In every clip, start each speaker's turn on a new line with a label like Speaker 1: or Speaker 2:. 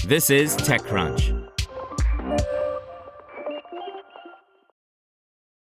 Speaker 1: This is TechCrunch.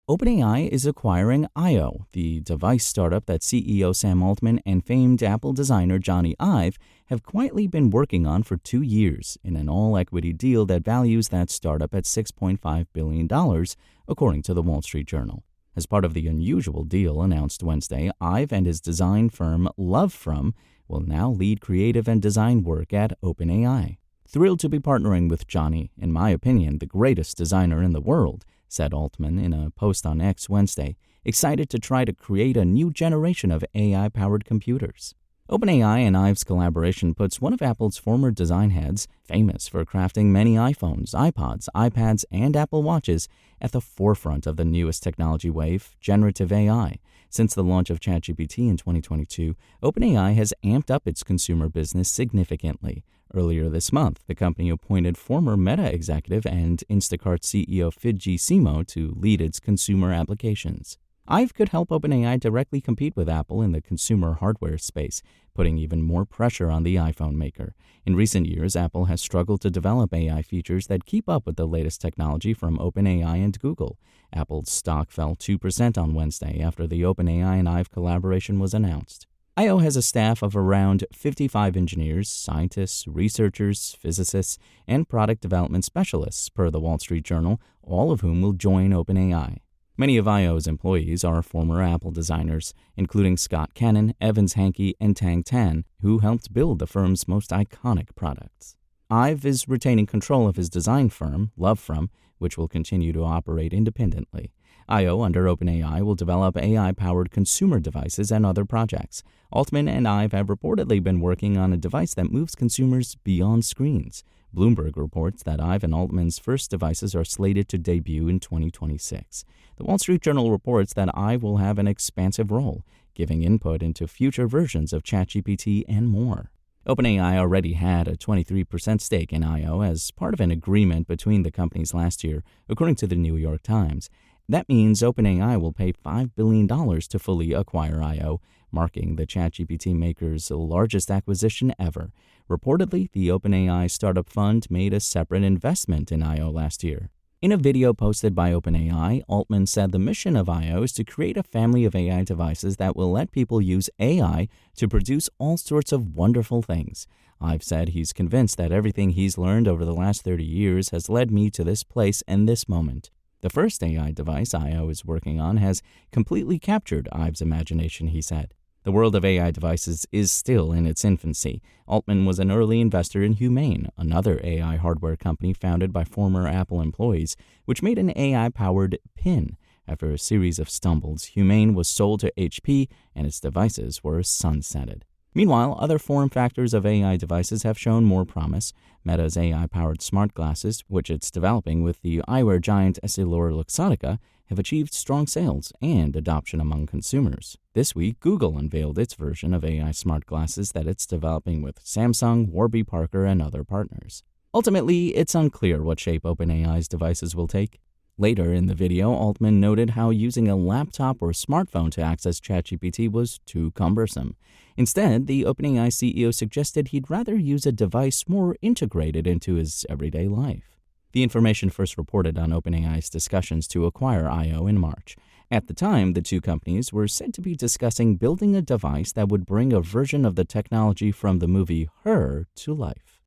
Speaker 1: OpenAI is acquiring Io, the device startup that CEO Sam Altman and famed Apple designer Jony Ive have quietly been working on for 2 years in an all-equity deal that values that startup at $6.5 billion, according to the Wall Street Journal. As part of the unusual deal announced Wednesday, Ive and his design firm LoveFrom will now lead creative and design work at OpenAI. "Thrilled to be partnering with Jony, in my opinion, the greatest designer in the world," said Altman in a post on X Wednesday, excited to try to create a new generation of AI-powered computers. OpenAI and Ive's collaboration puts one of Apple's former design heads, famous for crafting many iPhones, iPods, iPads, and Apple Watches, at the forefront of the newest technology wave, generative AI. Since the launch of ChatGPT in 2022, OpenAI has amped up its consumer business significantly. Earlier this month, the company appointed former Meta executive and Instacart CEO Fidji Simo to lead its consumer applications. Ive could help OpenAI directly compete with Apple in the consumer hardware space, putting even more pressure on the iPhone maker. In recent years, Apple has struggled to develop AI features that keep up with the latest technology from OpenAI and Google. Apple's stock fell 2% on Wednesday after the OpenAI and Ive collaboration was announced. Io has a staff of around 55 engineers, scientists, researchers, physicists, and product development specialists, per the Wall Street Journal, all of whom will join OpenAI. Many of Io's employees are former Apple designers, including Scott Cannon, Evans Hankey, and Tang Tan, who helped build the firm's most iconic products. Ive is retaining control of his design firm, LoveFrom, which will continue to operate independently. Io, under OpenAI, will develop AI-powered consumer devices and other projects. Altman and Ive have reportedly been working on a device that moves consumers beyond screens. Bloomberg reports that Ive and Altman's first devices are slated to debut in 2026. The Wall Street Journal reports that Ive will have an expansive role, giving input into future versions of ChatGPT and more. OpenAI already had a 23% stake in Io as part of an agreement between the companies last year, according to the New York Times. That means OpenAI will pay $5 billion to fully acquire Io, marking the ChatGPT maker's largest acquisition ever. Reportedly, the OpenAI startup fund made a separate investment in Io last year. In a video posted by OpenAI, Altman said the mission of Io is to create a family of AI devices that will let people use AI to produce all sorts of wonderful things. Ive said he's convinced that everything he's learned over the last 30 years has led me to this place and this moment. The first AI device Io is working on has completely captured Ive's imagination, he said. The world of AI devices is still in its infancy. Altman was an early investor in Humane, another AI hardware company founded by former Apple employees, which made an AI-powered pin. After a series of stumbles, Humane was sold to HP and its devices were sunsetted. Meanwhile, other form factors of AI devices have shown more promise. Meta's AI-powered smart glasses, which it's developing with the eyewear giant EssilorLuxottica, have achieved strong sales and adoption among consumers. This week, Google unveiled its version of AI smart glasses that it's developing with Samsung, Warby Parker, and other partners. Ultimately, it's unclear what shape OpenAI's devices will take. Later in the video, Altman noted how using a laptop or smartphone to access ChatGPT was too cumbersome. Instead, the OpenAI CEO suggested he'd rather use a device more integrated into his everyday life. The information first reported on OpenAI's discussions to acquire Io in March. At the time, the two companies were said to be discussing building a device that would bring a version of the technology from the movie Her to life.